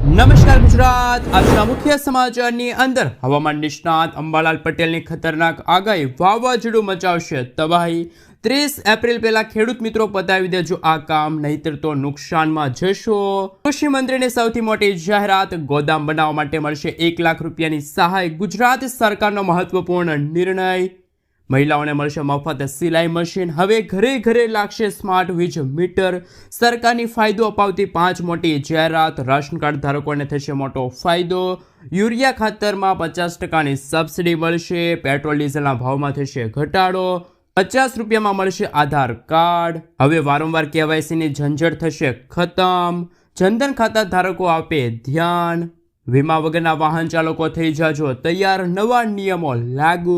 નમસ્કાર ગુજરાત। આજના મુખ્ય સમાચારની અંદર હવામાન નિષ્ણાત અંબાલાલ પટેલની ખતરનાક આગાહી વાવાઝોડું મચાવશે તબાહી। 30 એપ્રિલ પહેલા ખેડૂત મિત્રો પતાવી દેજો આ કામ, નહીતર તો નુકસાનમાં જશો। કૃષિ મંત્રીની સૌથી મોટી જાહેરાત, ગોદામ બનાવવા માટે મળશે 1 લાખ રૂપિયાની સહાય। ગુજરાત સરકારનો મહત્વપૂર્ણ નિર્ણય, મહિલાઓને મળશે મફત સિલાઈ મશીન। હવે ઘરે ઘરે લાગશે સ્માર્ટ વીજ મીટર। સરકારની ફાયદો અપાવતી 5 મોટી જાહેરાત, રાશન કાર્ડ ધારકોને થશે મોટો ફાયદો। યુરિયા ખાતરમાં 50%ની સબસિડી મળશે। પેટ્રોલ ડીઝલના ભાવમાં થશે ઘટાડો। 50 રૂપિયામાં મળશે આધાર કાર્ડ। હવે વારંવાર KYCની ઝંઝટ થશે ખતમ। જનધન ખાતા ધારકો આપે ધ્યાન। વીમા વગરના વાહન ચાલકો થઈ જાજો તૈયાર, નવા નિયમો લાગુ।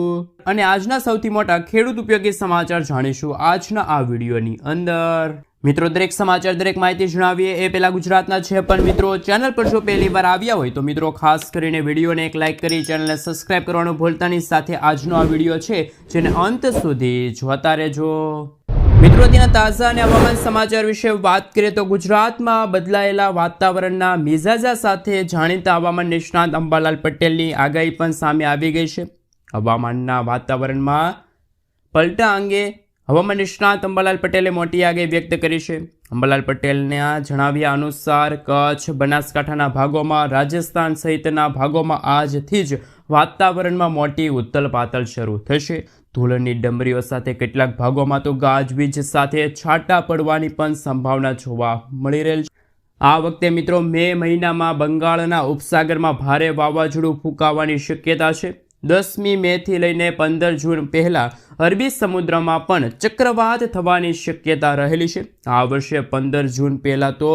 અને આજના સૌથી મોટા ખેડૂત ઉપયોગી સમાચાર જાણીશું આજના આ વિડીયોની અંદર। મિત્રો, દરેક સમાચાર, દરેક માહિતી જણાવીએ એ પહેલા ગુજરાતના છે, પણ મિત્રો ચેનલ પર જો પહેલી વાર આવ્યા હોય તો મિત્રો ખાસ કરીને વિડીયોને એક લાઇક કરી ચેનલને સબસ્ક્રાઇબ કરવાનું ભૂલતા નહીં। સાથે આજનો આ વિડીયો છે જેને અંત સુધી જોતા રહેજો। મિત્રો, તેના તાજા અને હવામાન સમાચાર વિશે વાત કરીએ તો ગુજરાતમાં બદલાયેલા વાતાવરણના મિજાજા સાથે જાણીતા હવામાન નિષ્ણાત અંબાલાલ પટેલની આગાહી પણ સામે આવી ગઈ છે। હવામાનના વાતાવરણમાં પલટા અંગે હવામાન નિષ્ણાત અંબાલાલ પટેલે મોટી આગાહી વ્યક્ત કરી છે। અંબાલાલ પટેલના જણાવ્યા અનુસાર કચ્છ, બનાસકાંઠાના ભાગોમાં, રાજસ્થાન સહિતના ભાગોમાં આજથી જ વાતાવરણમાં મોટી ઉથલ પાથલ શરૂ થશે। ધૂળની ડમરીઓ સાથે કેટલાક ભાગોમાં તો ગાજવીજ સાથે છાંટા પડવાની પણ સંભાવના જોવા મળી રહેલ છે। આ વખતે મિત્રો મે મહિનામાં બંગાળના ઉપસાગરમાં ભારે વાવાઝોડું ફૂંકાવાની શક્યતા છે। 10મી મેથી લઈને 15 જૂન પહેલા અરબી સમુદ્રમાં પણ ચક્રવાત થવાની શક્યતા રહેલી છે। આ વર્ષે 15 જૂન પહેલા તો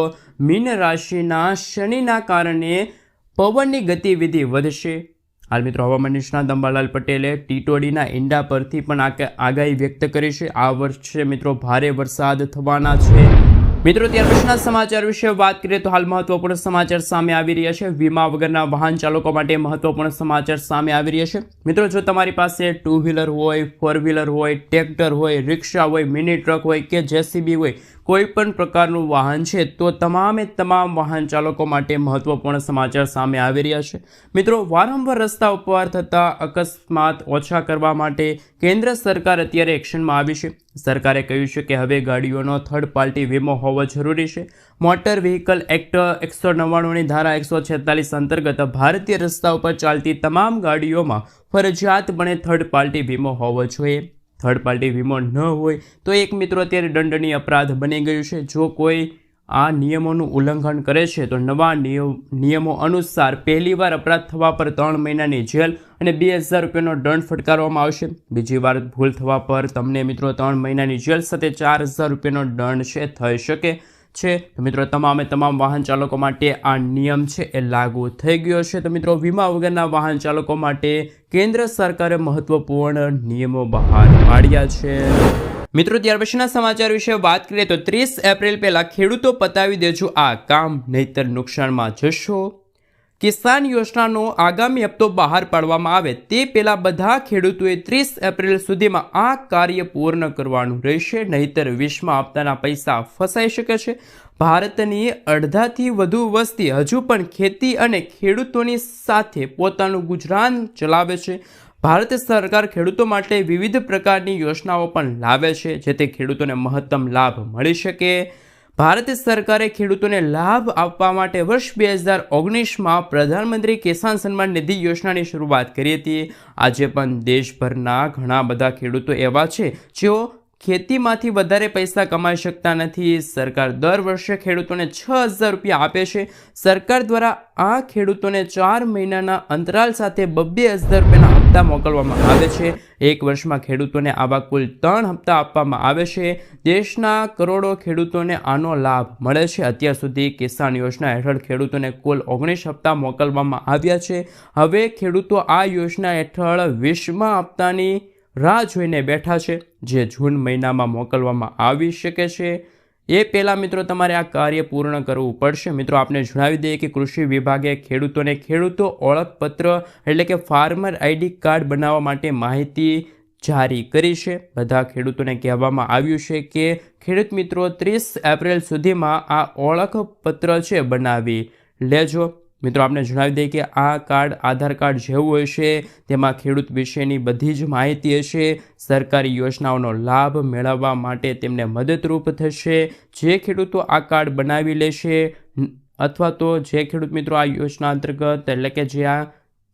મીન રાશિના શનિના કારણે પવનની ગતિવિધિ વધશે। હાલ મિત્રો હવામાન નિષ્ણાત અંબાલાલ પટેલે ટીટોડીના ઈંડા પરથી પણ આગાહી વ્યક્ત કરી છે। આ વર્ષે મિત્રો ભારે વરસાદ થવાના છે। મિત્રો, ત્યાર પછીના સમાચાર વિશે વાત કરીએ તો હાલ મહત્વપૂર્ણ સમાચાર સામે આવી રહ્યા છે। વીમા વગરના વાહન ચાલકો માટે મહત્વપૂર્ણ સમાચાર સામે આવી રહ્યા છે। મિત્રો, જો તમારી પાસે 2 વ્હીલર હોય, 4 વ્હીલર હોય, ટ્રેક્ટર હોય, રિક્ષા હોય, મિની ટ્રક હોય કે JCB હોય, કોઈ પણ પ્રકારનું વાહન છે તો તમામ વાહન ચાલકો માટે મહત્વપૂર્ણ સમાચાર સામે આવી રહ્યા છે। મિત્રો, વારંવાર રસ્તા ઉપર થતા અકસ્માત ઓછા કરવા માટે કેન્દ્ર સરકાર અત્યારે એક્શનમાં આવી છે। સરકારે કહ્યું છે કે હવે ગાડીઓનો થર્ડ પાર્ટી વીમો હોવો જરૂરી છે। મોટર વ્હીકલ એક્ટ 199ની ધારા 146 અંતર્ગત ભારતીય રસ્તા ઉપર ચાલતી તમામ ગાડીઓમાં ફરજિયાતપણે થર્ડ પાર્ટી વીમો હોવો જોઈએ। થર્ડ પાર્ટી વીમો ન હોય તો એક મિત્રો અત્યારે દંડનીય અપરાધ બની ગયું છે। જો કોઈ આ નિયમોનું ઉલ્લંઘન કરે છે તો નવા નિયમો અનુસાર પહેલીવાર અપરાધ થવા પર 3 મહિનાની જેલ અને 2000 રૂપિયાનો દંડ ફટકારવામાં આવશે। બીજી વાર ભૂલ થવા પર તમને મિત્રો 3 મહિનાની જેલ સાથે 4000 રૂપિયાનો દંડ છે થઈ શકે છે। તો મિત્રો તમામ વાહન ચાલકો માટે આ નિયમ છે એ લાગુ થઈ ગયો છે। તો મિત્રો વીમા વગરના વાહન ચાલકો માટે કેન્દ્ર સરકારે મહત્વપૂર્ણ નિયમો બહાર પાડ્યા છે। મિત્રો, ત્યાર પછીના સમાચાર વિશે વાત કરીએ તો 30 એપ્રિલ પહેલા ખેડૂતો પતાવી દેજો આ કામ, નહીતર નુકસાનમાં જશો। કિસાન યોજનાનો આગામી હપ્તો બહાર પાડવામાં આવે તે પહેલા બધા ખેડૂતોએ 30 એપ્રિલ સુધીમાં આ કાર્ય પૂર્ણ કરવાનું રહેશે, નહીતર 20મા હપ્તાના પૈસા ફસાઈ શકે છે। ભારતની અડધાથી વધુ વસ્તી હજુ પણ ખેતી અને ખેડૂતોની સાથે પોતાનું ગુજરાન ચલાવે છે। ભારત સરકાર ખેડૂતો માટે વિવિધ પ્રકારની યોજનાઓ પણ લાવે છે જેથી ખેડૂતોને મહત્તમ લાભ મળી શકે। ભારત સરકારે ખેડૂતોને લાભ આપવા માટે વર્ષ 2019માં પ્રધાનમંત્રી કિસાન સન્માન નિધિ યોજનાની શરૂઆત કરી હતી। આજે પણ દેશભરના ઘણા બધા ખેડૂતો એવા છે જેઓ ખેતીમાંથી વધારે પૈસા કમાઈ શકતા નથી। સરકાર દર વર્ષે ખેડૂતોને 6000 રૂપિયા આપે છે। સરકાર દ્વારા આ ખેડૂતોને 4 મહિનાના અંતરાલ સાથે 2000 રૂપિયાના હપ્તા મોકલવામાં આવે છે। એક વર્ષમાં ખેડૂતોને આવા કુલ 3 હપ્તા આપવામાં આવે છે। દેશના કરોડો ખેડૂતોને આનો લાભ મળે છે। અત્યાર સુધી કિસાન યોજના હેઠળ ખેડૂતોને કુલ 19 હપ્તા મોકલવામાં આવ્યા છે। હવે ખેડૂતો આ યોજના હેઠળ 20મા હપ્તાની રાહ જોઈને બેઠા છે, જે જૂન મહિનામાં મોકલવામાં આવી શકે છે। એ પહેલાં મિત્રો તમારે આ કાર્ય પૂર્ણ કરવું પડશે। મિત્રો, આપને જણાવી દઈએ કે કૃષિ વિભાગે ખેડૂતોને ખેડૂતો ઓળખપત્ર એટલે કે ફાર્મર ID કાર્ડ બનાવવા માટે માહિતી જારી કરી છે। બધા ખેડૂતોને કહેવામાં આવ્યું છે કે ખેડૂત મિત્રો 30 એપ્રિલ સુધીમાં આ ઓળખપત્ર છે બનાવી લેજો। મિત્રો આપણે જણાવી દઈએ કે આ કાર્ડ આધાર કાર્ડ જેવું હોય છે, તેમાં ખેડૂત વિશેની બધી જ માહિતી હશે। સરકારી યોજનાઓનો લાભ મેળવવા માટે તેમને મદદરૂપ થશે। જે ખેડૂતો આ કાર્ડ બનાવી લેશે અથવા તો જે ખેડૂત મિત્રો આ યોજના અંતર્ગત એટલે કે જે આ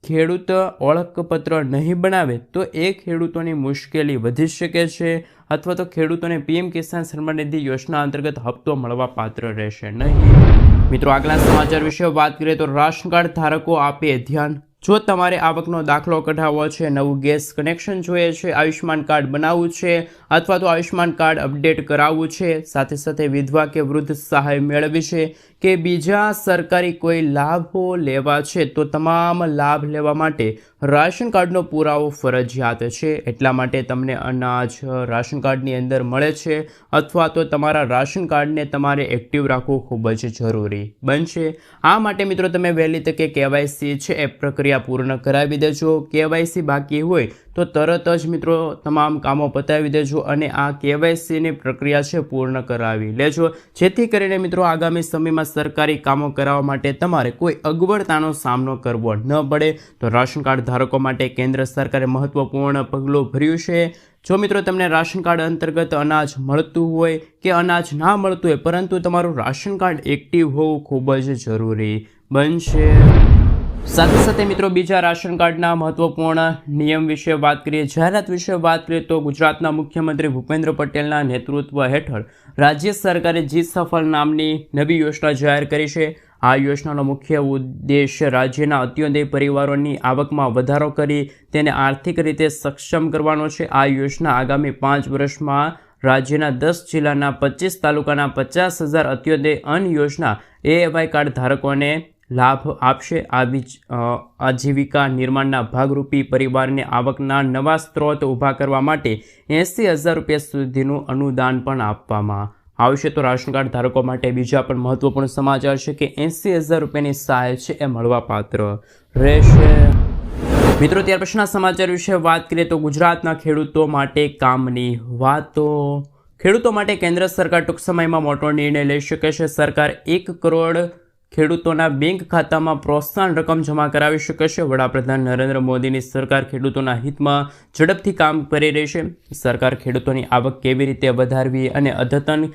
ખેડૂત ઓળખપત્ર નહીં બનાવે તો એ ખેડૂતોની મુશ્કેલી વધી શકે છે અથવા તો ખેડૂતોને પીએમ કિસાન સન્માન નિધિ યોજના અંતર્ગત હપ્તો મળવા પાત્ર રહેશે નહીં। મિત્રો આગલા સમાચાર વિશે વાત કરીએ તો રાશન કાર્ડ ધારકો આપે ધ્યાન। જો તમારે આવકનો દાખલો કઢાવવો છે, નવું ગેસ કનેક્શન જોઈએ છે, આયુષ્માન કાર્ડ બનાવવું છે અથવા તો આયુષ્માન કાર્ડ અપડેટ કરાવવું છે, સાથે સાથે વિધવા કે વૃદ્ધ સહાય મેળવી છે કે બીજા સરકારી કોઈ લાભો લેવા છે તો તમામ લાભ લેવા માટે રાશન કાર્ડનો પુરાવો ફરજિયાત છે। એટલા માટે તમને અનાજ રાશન કાર્ડની અંદર મળે છે અથવા તો તમારા રાશન કાર્ડને તમારે એક્ટિવ રાખવું ખૂબ જ જરૂરી બનશે। આ માટે મિત્રો તમે વહેલી તકે કેવાયસી છે એ પ્રક્રિયા પૂર્ણ કરાવી દેજો। કેવાયસી બાકી હોય તો તરત જ મિત્રો તમામ કામો પતાવી દેજો અને આ કેવાયસીની પ્રક્રિયા છે પૂર્ણ કરાવી લેજો, જેથી કરીને મિત્રો આગામી સમયમાં સરકારી કામો કરાવવા માટે તમારે કોઈ અગવડતાનો સામનો કરવો ન પડે। તો રાશન કાર્ડ ધારકો માટે કેન્દ્ર સરકારે મહત્વપૂર્ણ પગલું ભર્યું છે। જો મિત્રો તમને રાશન કાર્ડ અંતર્ગત અનાજ મળતું હોય કે અનાજ ના મળતું હોય પરંતુ તમારું રાશન કાર્ડ એક્ટિવ હોવું ખૂબ જ જરૂરી બનશે। સાથે સાથે મિત્રો બીજા રાશન કાર્ડના મહત્વપૂર્ણ નિયમ વિશે વાત કરીએ, જાહેરાત વિશે વાત કરીએ તો ગુજરાતના મુખ્યમંત્રી ભૂપેન્દ્ર પટેલના નેતૃત્વ હેઠળ રાજ્ય સરકારે જી સફળ નામની નવી યોજના જાહેર કરી છે। આ યોજનાનો મુખ્ય ઉદ્દેશ્ય રાજ્યના અત્યોદય પરિવારોની આવકમાં વધારો કરી તેને આર્થિક રીતે સક્ષમ કરવાનો છે। આ યોજના આગામી 5 વર્ષમાં રાજ્યના 10 જિલ્લાના 25 તાલુકાના 50,000 અત્યોદય અન્ન યોજના એએવાય કાર્ડ ધારકોને લાભ આપશે। આજીવિકા નિર્માણના ભાગરૂપી પરિવારને આવકના નવા સ્ત્રોત ઊભા કરવા માટે 80,000 રૂપિયા સુધીનું અનુદાન પણ આપવામાં આવશે। તો રાશન કાર્ડ ધારકો માટે બીજા પણ મહત્વપૂર્ણ સમાચાર છે કે 80,000 રૂપિયાની સહાય છે એ મળવા પાત્ર રહેશે। મિત્રો ત્યાર પછીના સમાચાર વિશે વાત કરીએ તો ગુજરાતના ખેડૂતો માટે કામની વાતો। ખેડૂતો માટે કેન્દ્ર સરકાર ટૂંક સમયમાં મોટો નિર્ણય લઈ શકે છે। સરકાર 1 કરોડ ખેડૂતોના બેંક ખાતામાં પ્રોત્સાહન રકમ જમા કરાવી શકે છે। વડાપ્રધાન નરેન્દ્ર મોદીની સરકાર ખેડૂતોના હિતમાં ઝડપથી કામ કરી રહી છે। સરકાર ખેડૂતોની આવક કેવી રીતે વધારવી અને અદ્યતન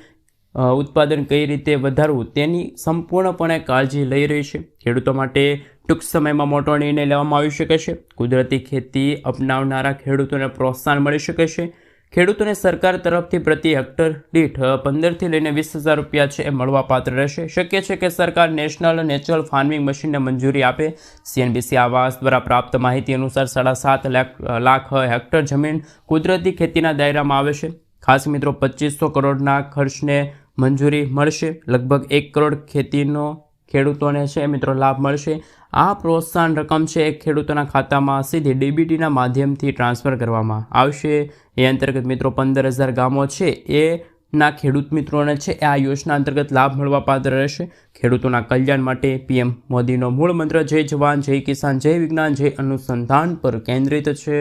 ઉત્પાદન કઈ રીતે વધારવું તેની સંપૂર્ણપણે કાળજી લઈ રહી છે। ખેડૂતો માટે ટૂંક સમયમાં મોટો નિર્ણય લેવામાં આવી શકે છે। કુદરતી ખેતી અપનાવનારા ખેડૂતોને પ્રોત્સાહન મળી શકે છે। ખેડૂતોને સરકાર તરફથી પ્રતિ હેક્ટર દીઠ 15થી લઈને 20,000 રૂપિયા છે એ મળવા પાત્ર રહેશે। શક્ય છે કે સરકાર નેશનલ નેચરલ ફાર્મિંગ મશીનને મંજૂરી આપે। સીએનબીસી આવાસ દ્વારા પ્રાપ્ત માહિતી અનુસાર 7.5 લાખ હેક્ટર જમીન કુદરતી ખેતીના દાયરામાં આવે છે। ખાસ મિત્રો 2500 કરોડના ખર્ચને મંજૂરી મળશે। લગભગ 1 કરોડ ખેતીનો ખેડૂતોને છે મિત્રો લાભ મળશે। આ પ્રોત્સાહન રકમ છે એ ખેડૂતોના ખાતામાં સીધી ડીબીટીના માધ્યમથી ટ્રાન્સફર કરવામાં આવશે। એ અંતર્ગત મિત્રો 15,000 ગામો છે એના ખેડૂત મિત્રોને છે આ યોજના અંતર્ગત લાભ મળવા પાત્ર રહેશે। ખેડૂતોના કલ્યાણ માટે પીએમ મોદીનો મૂળ મંત્ર જય જવાન જય કિસાન જય વિજ્ઞાન જય અનુસંધાન પર કેન્દ્રિત છે।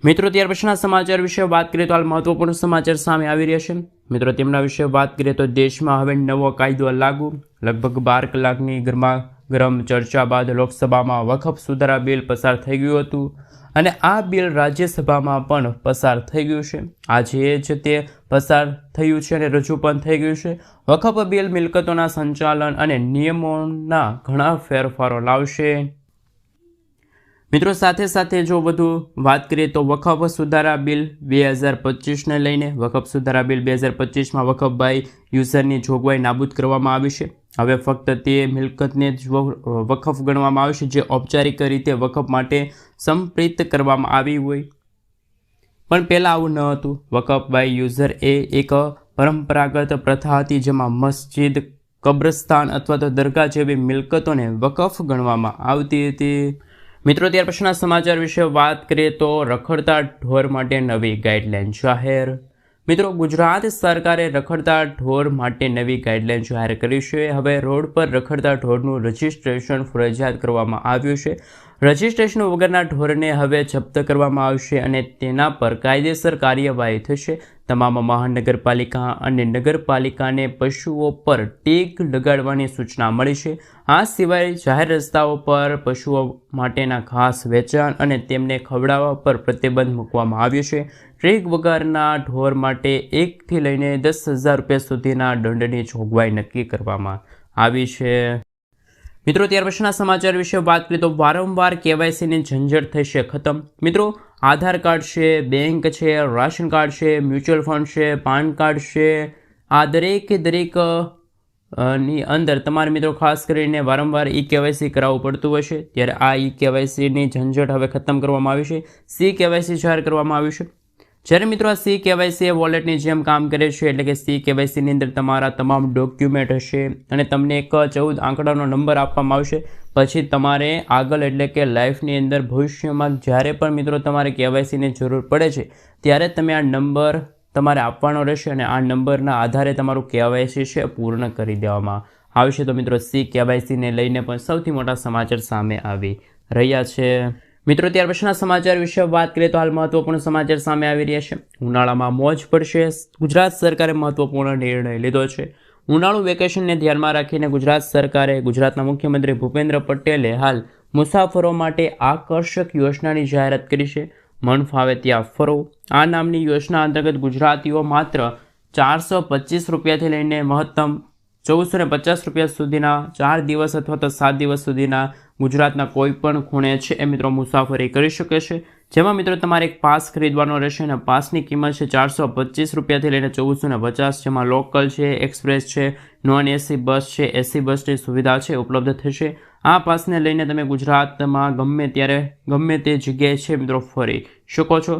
મિત્રો ત્યાર પછીના સમાચાર વિશે વાત કરીએ તો હાલ મહત્વપૂર્ણ સમાચાર સામે આવી રહ્યા છે। મિત્રો તેમના વિશે વાત કરીએ તો દેશમાં હવે નવો કાયદો લાગુ। લગભગ 12 કલાકની ગરમ ચર્ચા બાદ લોકસભામાં વકફ સુધારા બિલ પસાર થઈ ગયું હતું અને આ બિલ રાજ્યસભામાં પણ પસાર થઈ ગયું છે। આજે જ તે પસાર થયું છે અને રજૂ પણ થઈ ગયું છે। વકફ બિલ મિલકતોના સંચાલન અને નિયમોના ઘણા ફેરફારો લાવશે। મિત્રો સાથે સાથે જો વધુ વાત કરીએ તો વકફ સુધારા બિલ 2025ને લઈને વકફ સુધારા બિલ 2025માં વકફ બાય યુઝરની જોગવાઈ નાબૂદ કરવામાં આવી છે। હવે ફક્ત તે મિલકતને જ વકફ ગણવામાં આવશે જે ઔપચારિક રીતે વકફ માટે સંપ્રીત કરવામાં આવી હોય, પણ પહેલાં આવું ન હતું। વકફ બાય યુઝર એ એક પરંપરાગત પ્રથા હતી જેમાં મસ્જિદ, કબ્રસ્તાન અથવા તો દરગાહ જેવી મિલકતોને વકફ ગણવામાં આવતી હતી। મિત્રો ત્યાર પછીના સમાચાર વિશે વાત કરીએ તો રખડતા ઢોર માટે નવી ગાઈડલાઈન જાહેર। મિત્રો ગુજરાત સરકારે રખડતા ઢોર માટે નવી ગાઈડલાઈન જાહેર કરી છે। હવે રોડ પર રખડતા ઢોરનું રજિસ્ટ્રેશન ફરજિયાત કરવામાં આવ્યું છે। રજિસ્ટ્રેશન વગરના ઢોરને હવે જપ્ત કરવામાં આવશે અને તેના પર કાયદેસર કાર્યવાહી થશે। તમામ મહાનગરપાલિકા અને નગરપાલિકાને પશુઓ પર ટેગ લગાડવાની સૂચના મળી છે. આ સિવાય જાહેર રસ્તાઓ પર પશુઓ માટેના ઘાસ વેચાણ અને તેમને ખવડાવવા પર પ્રતિબંધ મૂકવામાં આવ્યો છે. ટેગ વગરના ઢોર માટે 1 થી લઈને 10,000 રૂપિયા સુધીના દંડની જોગવાઈ નક્કી કરવામાં આવી છે. મિત્રો, ત્યાર પછીના સમાચાર વિશે વાત કરીએ તો વારંવાર KYCની ઝંઝટ થશે ખતમ. મિત્રો, આધાર કાર્ડ છે, બેંક છે, રાશન કાર્ડ છે, મ્યુચ્યુઅલ ફંડ છે, પાન કાર્ડ છે, આ દરેક ની અંદર તમારે મિત્રો ખાસ કરીને વારંવાર eKYC કરાવવું પડતું હશે. ત્યારે આ eKYCની ઝંઝટ હવે ખતમ કરવામાં આવી છે. CKYC જાહેર કરવામાં આવ્યું છે. જ્યારે મિત્રો આ CKYC વોલેટની જેમ કામ કરે છે, એટલે કે CKYCની અંદર તમારા તમામ ડોક્યુમેન્ટ હશે અને તમને એક 14 આંકડાનો નંબર આપવામાં આવશે. પછી તમારે આગળ એટલે કે લાઈફની અંદર ભવિષ્યમાં જ્યારે પણ મિત્રો તમારે KYCની જરૂર પડે છે ત્યારે તમે આ નંબર તમારે આપવાનો રહેશે અને આ નંબરના આધારે તમારું KYC છે પૂર્ણ કરી દેવામાં આવશે. તો મિત્રો CKYCને લઈને પણ સૌથી મોટા સમાચાર સામે આવી રહ્યા છે. મિત્રો, ત્યાર પછીના સમાચાર વિશે વાત કરીએ તો હાલ મહત્વપૂર્ણ સમાચાર સામે આવી રહ્યા છે. ઉનાળામાં મોજ પડશે. ગુજરાત સરકારે મહત્વપૂર્ણ નિર્ણય લીધો છે. ઉનાળુ વેકેશનને ધ્યાનમાં રાખીને ગુજરાત સરકારે ગુજરાતના મુખ્યમંત્રી ભૂપેન્દ્ર પટેલે હાલ મુસાફરો માટે આકર્ષક યોજનાની જાહેરાત કરી છે. મન ફાવે ત્યાં ફરો. આ નામની યોજના અંતર્ગત ગુજરાતીઓ માત્ર 425 રૂપિયાથી લઈને મહત્તમ 1450 રૂપિયા સુધીના 4 દિવસ અથવા તો 7 દિવસ સુધીના ગુજરાતના કોઈ પણ ખૂણે છે એ મિત્રો મુસાફરી કરી શકે છે. જેમાં મિત્રો તમારે એક પાસ ખરીદવાનો રહેશે અને પાસની કિંમત છે 425 રૂપિયાથી લઈને 1450, જેમાં લોકલ છે, એક્સપ્રેસ છે, નોન AC બસ છે, AC બસની સુવિધા છે ઉપલબ્ધ થશે. આ પાસને લઈને તમે ગુજરાતમાં ગમે ત્યારે ગમે તે જગ્યાએ છે મિત્રો ફરી શકો છો.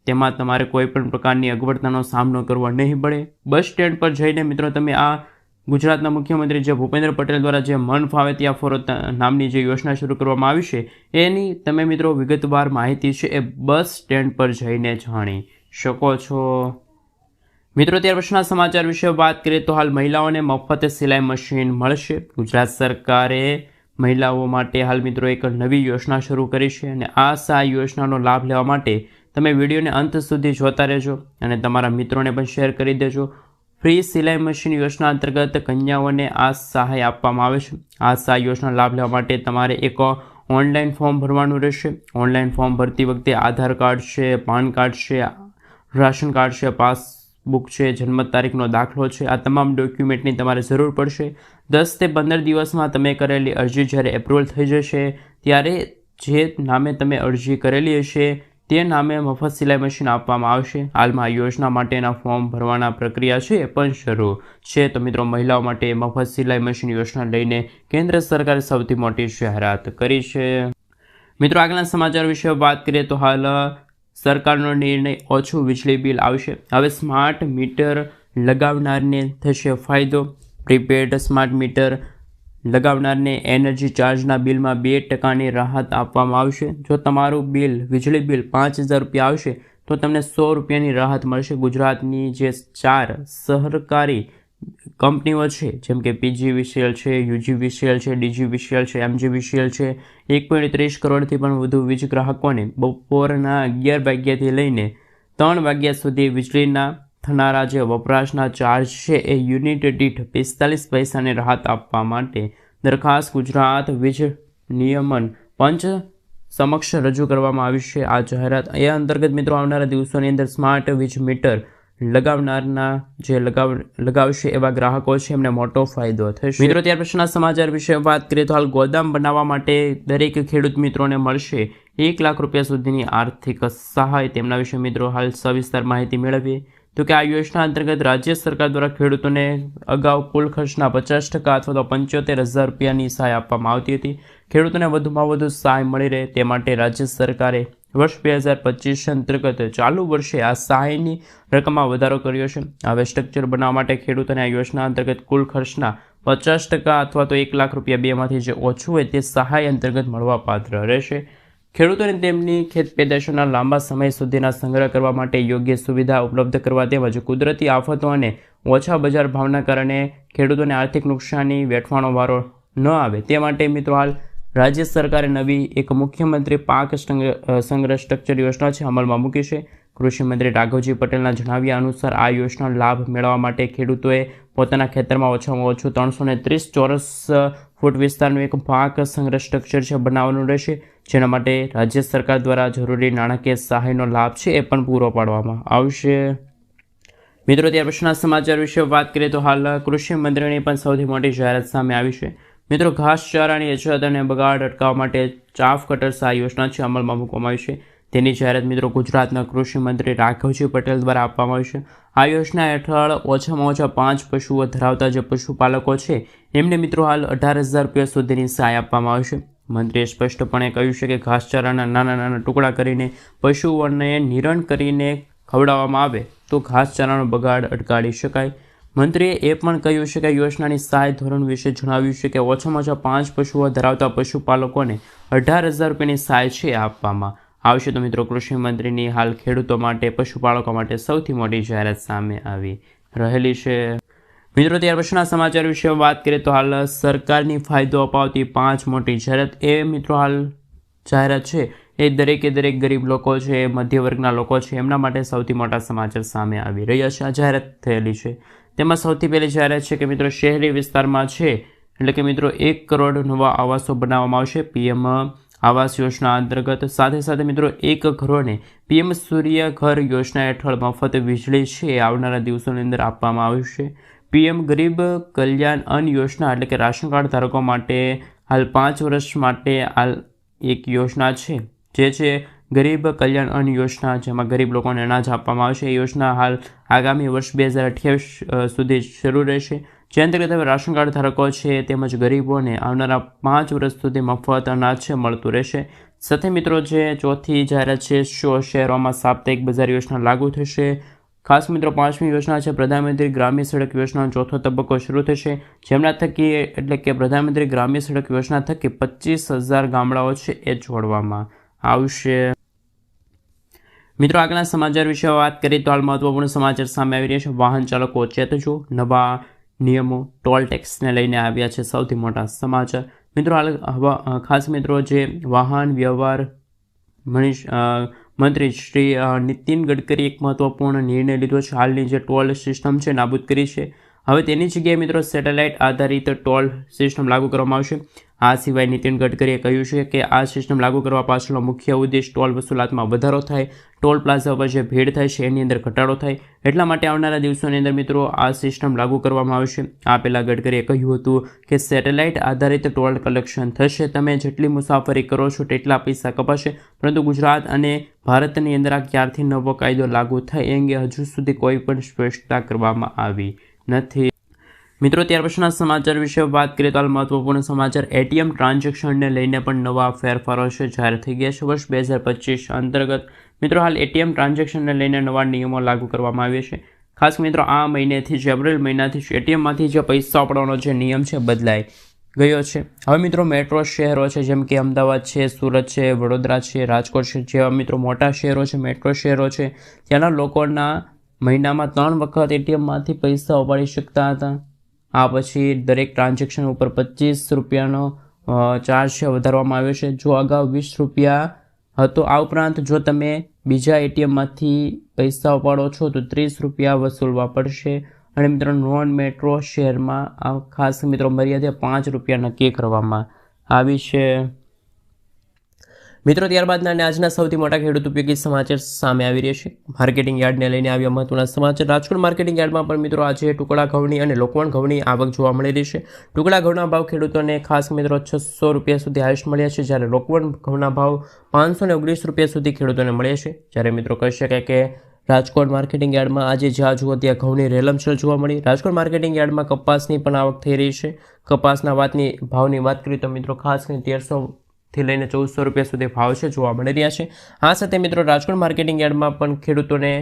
તેમાં તમારે કોઈ પણ પ્રકારની અગવડતાનો સામનો કરવો નહીં પડે. બસ સ્ટેન્ડ પર જઈને મિત્રો તમે આ ગુજરાતના મુખ્યમંત્રી જે ભૂપેન્દ્ર પટેલ દ્વારા જે મન ફાવે ત્યાં ફરો નામની જે યોજના શરૂ કરવામાં આવી છે એની તમે મિત્રો વિગતવાર માહિતી છે એ બસ સ્ટેન્ડ પર જઈને જાણી શકો છો. મિત્રો, ત્યાર પછીના સમાચાર વિશે વાત કરીએ તો હાલ મહિલાઓને મફત સિલાઈ મશીન મળશે. ગુજરાત સરકારે મહિલાઓ માટે હાલ મિત્રો એક નવી યોજના શરૂ કરી છે અને આ સહાય યોજનાનો લાભ લેવા માટે તમે વિડીયોને અંત સુધી જોતા રહેજો અને તમારા મિત્રોને પણ શેર કરી દેજો. ફ્રી સિલાઈ મશીન યોજના અંતર્ગત કન્યાઓને આ સહાય આપવામાં આવે છે. આ સહાય યોજના લાભ લેવા માટે તમારે એક ઓનલાઈન ફોર્મ ભરવાનું રહેશે. ઓનલાઈન ફોર્મ ભરતી વખતે આધાર કાર્ડ છે, પાન કાર્ડ છે, રાશન કાર્ડ છે, પાસબુક છે, જન્મ તારીખનો દાખલો છે, આ તમામ ડોક્યુમેન્ટની તમારે જરૂર પડશે. 10 થી 15 દિવસમાં તમે કરેલી અરજી જ્યારે એપ્રુવલ થઈ જશે ત્યારે જે નામે તમે અરજી કરેલી હશે તે નામે મફત સિલાઈ મશીન આપવામાં આવશે. હાલમાં આ યોજના માટેના ફોર્મ ભરવાના પ્રક્રિયા છે એ પણ શરૂ છે. તો મિત્રો, મહિલાઓ માટે મફત સિલાઈ મશીન યોજના લઈને કેન્દ્ર સરકારે સૌથી મોટી જાહેરાત કરી છે. મિત્રો, આગળના સમાચાર વિશે વાત કરીએ તો હાલ સરકારનો નિર્ણય ઓછું વીજળી બિલ આવશે. હવે સ્માર્ટ મીટર લગાવનારને થશે ફાયદો. પ્રીપેડ સ્માર્ટ મીટર લગાવનારને એનર્જી ચાર્જના બિલમાં 2% રાહત આપવામાં આવશે. જો તમારું વીજળી બિલ 5,000 રૂપિયા આવશે તો તમને 100 રૂપિયાની રાહત મળશે. ગુજરાતની જે 4 સહકારી કંપનીઓ છે જેમ કે PGVCL છે, UGVCL છે, DGVCL છે, MGVCL છે, 1.30 કરોડથી પણ વધુ વીજ ગ્રાહકોને બપોરના 11 વાગ્યાથી લઈને 3 વાગ્યા સુધી વીજળીના થનારા જે વપરાશના ચાર્જ છે એ યુનિટ દીઠ 45 પૈસાની રાહત આપવા માટે દરખાસ્ત ગુજરાત વીજ નિયમન પંચ સમક્ષ રજૂ કરવામાં આવી છે. આ જાહેરાત એ અંતર્ગત મિત્રો આવનારા દિવસોની અંદર સ્માર્ટ વીજ મીટર લગાવનારના જે લગાવશે એવા ગ્રાહકો છે એમને મોટો ફાયદો થશે. મિત્રો, ત્યાર પછીના સમાચાર વિશે વાત કરીએ તો હાલ ગોદામ બનાવવા માટે દરેક ખેડૂત મિત્રોને મળશે 1 લાખ રૂપિયા સુધીની આર્થિક સહાય. તેમના વિશે મિત્રો હાલ સવિસ્તાર માહિતી મેળવીએ તો કે આ યોજના અંતર્ગત રાજ્ય સરકાર દ્વારા ખેડૂતોને અગાઉ કુલ ખર્ચના 50% અથવા તો 75,000 રૂપિયાની સહાય આપવામાં આવતી હતી. ખેડૂતોને વધુમાં વધુ સહાય મળી રહે તે માટે રાજ્ય સરકારે વર્ષ 2025 અંતર્ગત ચાલુ વર્ષે આ સહાયની રકમમાં વધારો કર્યો છે. હવે સ્ટ્રક્ચર બનાવવા માટે ખેડૂતોને આ યોજના અંતર્ગત કુલ ખર્ચના 50% અથવા તો 1 લાખ રૂપિયા બેમાંથી જે ઓછું હોય તે સહાય અંતર્ગત મળવાપાત્ર રહેશે. ખેડૂતોને તેમની ખેત પેદાશોના લાંબા સમય સુધીના સંગ્રહ કરવા માટે યોગ્ય સુવિધા ઉપલબ્ધ કરવા તેમજ કુદરતી આફતો અને ઓછા બજાર ભાવના કારણે ખેડૂતોને આર્થિક નુકસાની વેઠવાનો વારો ન આવે તે માટે મિત્રો હાલ રાજ્ય સરકારે નવી એક મુખ્યમંત્રી પાક સંગ્રહ સ્ટ્રક્ચર યોજના છે અમલમાં મૂકી છે. કૃષિ મંત્રી રાઘવજી પટેલના જણાવ્યા અનુસાર આ યોજનાનો લાભ મેળવવા માટે ખેડૂતોએ પોતાના ખેતરમાં ઓછામાં ઓછું 330 ચોરસ ફૂટ વિસ્તારનું એક પાક સંગ્રહ સ્ટ્રક્ચર છે બનાવવાનું રહેશે, જેના માટે રાજ્ય સરકાર દ્વારા જરૂરી નાણાકીય સહાયનો લાભ છે એ પણ પૂરો પાડવામાં આવશે. મિત્રો, ત્યાર પછીના સમાચાર વિશે વાત કરીએ તો હાલ કૃષિ મંત્રીની પણ સૌથી મોટી જાહેરાત સામે આવી છે. મિત્રો, ઘાસચારાની અછત અને બગાડ અટકાવવા માટે ચાફ કટર્સ આ યોજના છે અમલમાં મૂકવામાં આવી છે. તેની જાહેરાત મિત્રો ગુજરાતના કૃષિ મંત્રી રાઘવજી પટેલ દ્વારા આપવામાં આવી છે. આ યોજના હેઠળ ઓછામાં ઓછા 5 પશુઓ ધરાવતા જે પશુપાલકો છે એમને મિત્રો હાલ 18,000 રૂપિયા સુધીની સહાય આપવામાં આવશે. મંત્રીએ સ્પષ્ટપણે કહ્યું છે કે ઘાસચારાના નાના નાના ટુકડા કરીને પશુઓને નિરણ કરીને ખવડાવવામાં આવે તો ઘાસચારાનો બગાડ અટકાવી શકાય. મંત્રીએ એ પણ કહ્યું છે કે યોજનાની સહાય ધોરણ વિશે જણાવ્યું છે કે ઓછામાં ઓછા 5 પશુઓ ધરાવતા પશુપાલકોને 18,000 રૂપિયાની સહાય છે આપવામાં આવશે. તો મિત્રો, કૃષિ મંત્રીની હાલ ખેડૂતો માટે પશુપાલકો માટે સૌથી મોટી જાહેરાત સામે આવી રહેલી છે. મિત્રો, ત્યાર પછીના સમાચાર વિશે વાત કરીએ તો હાલ સરકારની ફાયદો અપાવતી 5 મોટી જાહેરાત એ મિત્રો હાલ જાહેરાત છે એ દરેક ગરીબ લોકો છે, મધ્ય વર્ગના લોકો છે એમના માટે સૌથી મોટા સમાચાર સામે આવી રહ્યા છે. આ જાહેરાત થયેલી છે. તેમાં સૌથી પહેલી જાહેરાત છે કે મિત્રો શહેરી વિસ્તારમાં છે એટલે કે મિત્રો 1 કરોડ નવા આવાસો બનાવવામાં આવશે PM આવાસ યોજના અંતર્ગત. સાથે મિત્રો 1 ઘરોને PM સૂર્ય ઘર યોજના હેઠળ મફત વીજળી છે આવનારા દિવસોની અંદર આપવામાં આવશે. PM ગરીબ કલ્યાણ અન્ન યોજના એટલે કે રાશન કાર્ડ ધારકો માટે હાલ 5 વર્ષ માટે હાલ એક યોજના છે જે છે ગરીબ કલ્યાણ અન્ન યોજના, જેમાં ગરીબ લોકોને અનાજ આપવામાં આવશે. એ યોજના હાલ આગામી વર્ષ 2028 સુધી શરૂ રહેશે, જે અંતર્ગત હવે રાશન કાર્ડ ધારકો છે તેમજ ગરીબોને આવનારા 5 વર્ષ સુધી મફત અનાજ છે મળતું રહેશે. સાથે મિત્રો જે ચોથી જાહેરાત છે શહેરોમાં સાપ્તાહિક બજાર યોજના લાગુ થશે. ખાસ મિત્રો 5મી યોજના છે પ્રધાનમંત્રી ગ્રામ્ય સડક યોજનાનો ચોથો તબક્કો શરૂ થશે, જેમના થકી એટલે કે પ્રધાનમંત્રી ગ્રામ્ય સડક યોજના થકી 25,000 ગામડાઓ છે એ જોડવામાં આવશે. મિત્રો, આગળના સમાચાર વિશે વાત કરીએ તો હાલ મહત્વપૂર્ણ સમાચાર સામે આવી રહ્યા છે. વાહન ચાલકો ચેતજો, નવા નિયમો ટોલ ટેક્સને લઈને આવ્યા છે સૌથી મોટા સમાચાર. મિત્રો, હાલ ખાસ મિત્રો જે વાહન વ્યવહાર મંત્રી શ્રી નીતિન ગડકરી એક મહત્વપૂર્ણ નિર્ણય લીધો છે. હાલની જે ટોલ સિસ્ટમ છે નાબૂદ કરી છે. હવે તેની જગ્યાએ મિત્રો સેટેલાઇટ આધારિત ટોલ સિસ્ટમ લાગુ કરવામાં આવશે. આ સિવાય નીતિન ગડકરીએ કહ્યું છે કે આ સિસ્ટમ લાગુ કરવા પાછળનો મુખ્ય ઉદ્દેશ ટોલ વસૂલાતમાં વધારો થાય, ટોલ પ્લાઝા પર જે ભીડ થાય છે એની અંદર ઘટાડો થાય, એટલા માટે આવનારા દિવસોની અંદર મિત્રો આ સિસ્ટમ લાગુ કરવામાં આવશે. આ પહેલાં ગડકરીએ કહ્યું હતું કે સેટેલાઇટ આધારિત ટોલ કલેક્શન થશે, તમે જેટલી મુસાફરી કરો છો તેટલા પૈસા કપાશે. પરંતુ ગુજરાત અને ભારતની અંદર આ ક્યારથી નવો કાયદો લાગુ થાય એ અંગે હજુ સુધી કોઈ પણ સ્પષ્ટતા કરવામાં આવી નથી. મિત્રો, ત્યાર પછીના સમાચાર વિશે વાત કરીએ તો હાલ મહત્વપૂર્ણ સમાચાર ATM ટ્રાન્ઝેક્શનને લઈને પણ નવા ફેરફારો છે જાહેર થઈ ગયા છે. વર્ષ 2025 અંતર્ગત મિત્રો હાલ ATM ટ્રાન્ઝેક્શનને લઈને નવા નિયમો લાગુ કરવામાં આવ્યા છે. ખાસ મિત્રો આ મહિનેથી જ એપ્રિલ મહિનાથી જ ATMમાંથી જે પૈસા ઉપાડવાનો જે નિયમ છે બદલાઈ ગયો છે. હવે મિત્રો મેટ્રો શહેરો છે જેમ કે અમદાવાદ છે, સુરત છે, વડોદરા છે, રાજકોટ છે જેવા મિત્રો મોટા શહેરો છે, મેટ્રો શહેરો છે, ત્યાંના લોકોના મહિનામાં 3 વખત ATMમાંથી પૈસા ઉપાડી શકતા હતા. આ પછી દરેક ટ્રાન્ઝેક્શન ઉપર 25 રૂપિયાનો ચાર્જ છે વધારવામાં આવ્યો છે, જો અગાઉ 20 રૂપિયા હતો. આ ઉપરાંત જો તમે બીજા ATMમાંથી પૈસા ઉપાડો છો તો 30 રૂપિયા વસૂલવા પડશે. અને મિત્રો નોન મેટ્રો શહેરમાં આ ખાસ મિત્રો મર્યાદા 5 રૂપિયા નક્કી કરવામાં આવી છે. મિત્રો, ત્યારબાદના અને આજના સૌથી મોટા ખેડૂત ઉપયોગી સમાચાર સામે આવી રહ્યા છે. માર્કેટિંગ યાર્ડને લઈને આવ્યા મહત્વના સમાચાર. રાજકોટ માર્કેટિંગ યાર્ડમાં પણ મિત્રો આજે ટુકડા ઘઉંની અને લોકવણ ઘઉંની આવક જોવા મળી રહી છે. ટુકડા ઘઉંના ભાવ ખેડૂતોને ખાસ મિત્રો 600 રૂપિયા સુધી હાઈએસ્ટ મળ્યા છે, જ્યારે લોકવણ ઘઉંના ભાવ 519 રૂપિયા સુધી ખેડૂતોને મળ્યા છે. જ્યારે મિત્રો કહી શકાય કે રાજકોટ માર્કેટિંગ યાર્ડમાં આજે જ્યાં જુઓ ત્યાં ઘઉંની રેલમછેલ જોવા મળી. રાજકોટ માર્કેટિંગ યાર્ડમાં કપાસની પણ આવક થઈ રહી છે. કપાસના ભાવની વાત કરીએ તો મિત્રો ખાસ કરીને 1300 લઈને 1400 રૂપિયા સુધી ભાવ છે જોવા મળી રહ્યા છે. આ સાથે મિત્રો રાજકોટ માર્કેટિંગ યાર્ડમાં પણ ખેડૂતોને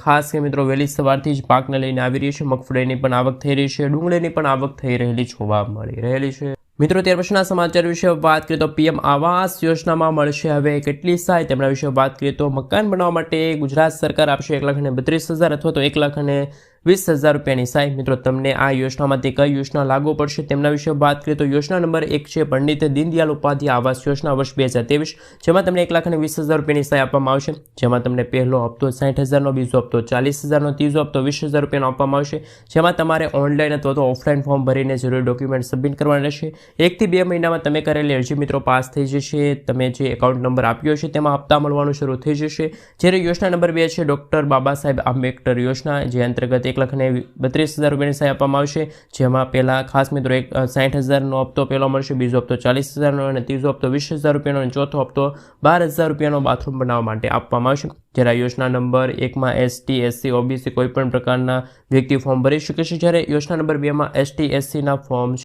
ખાસ કે મિત્રો વહેલી સવારથી જ પાકને લઈને આવી રહી છે. મગફળીની પણ આવક થઈ રહી છે, ડુંગળીની પણ આવક થઈ રહેલી જોવા મળી રહેલી છે. મિત્રો, ત્યાર પછીના સમાચાર વિશે વાત કરીએ તો PM આવાસ યોજનામાં મળશે હવે કેટલી સહાય, તેમના વિશે વાત કરીએ તો મકાન બનાવવા માટે ગુજરાત સરકાર આપશે 1,32,000 અથવા તો 1,39,000 20,000 રૂપિયાની સહાય. મિત્રો તમને આ યોજનામાંથી કઈ યોજના લાગુ પડશે તેમના વિશે વાત કરીએ તો યોજના નંબર 1 છે પંડિત દીનદયાળ ઉપાધ્યાય આવાસ યોજના વર્ષ 2023, જેમાં તમને 1,20,000 રૂપિયાની સહાય આપવામાં આવશે. જેમાં તમને પહેલો હપ્તો 60,000નો, બીજો હપ્તો 40,000નો, ત્રીજો હપ્તો 20,000 રૂપિયાનો આપવામાં આવશે. જેમાં તમારે ઓનલાઈન અથવા તો ઓફલાઈન ફોર્મ ભરીને જરૂરી ડોક્યુમેન્ટ સબમિટ કરવાના રહેશે. 1 થી 2 મહિનામાં તમે કરેલી અરજી મિત્રો પાસ થઈ જશે. તમે જે એકાઉન્ટ નંબર આપ્યો છે તેમાં હપ્તા મળવાનું શરૂ થઈ જશે. જ્યારે યોજના નંબર 2 છે ડૉક્ટર બાબા સાહેબ આંબેડકર યોજના, જે અંતર્ગત 1,32,000 રૂપિયાની સહાય આપવામાં આવશે. જેમાં પહેલાં ખાસ મિત્રો 60,000નો હપ્તો પહેલો મળશે, બીજો હપ્તો 40,000નો અને ત્રીજો હપ્તો 20,000 રૂપિયાનો અને ચોથો હપ્તો 12,000 રૂપિયાનો બાથરૂમ બનાવવા માટે આપવામાં આવશે. જ્યારે આ યોજના નંબર 1માં ST, SC, OBC કોઈપણ પ્રકારના વ્યક્તિ ફોર્મ ભરી શકે છે. જ્યારે યોજના નંબર 2માં ST, SCના ફોર્મ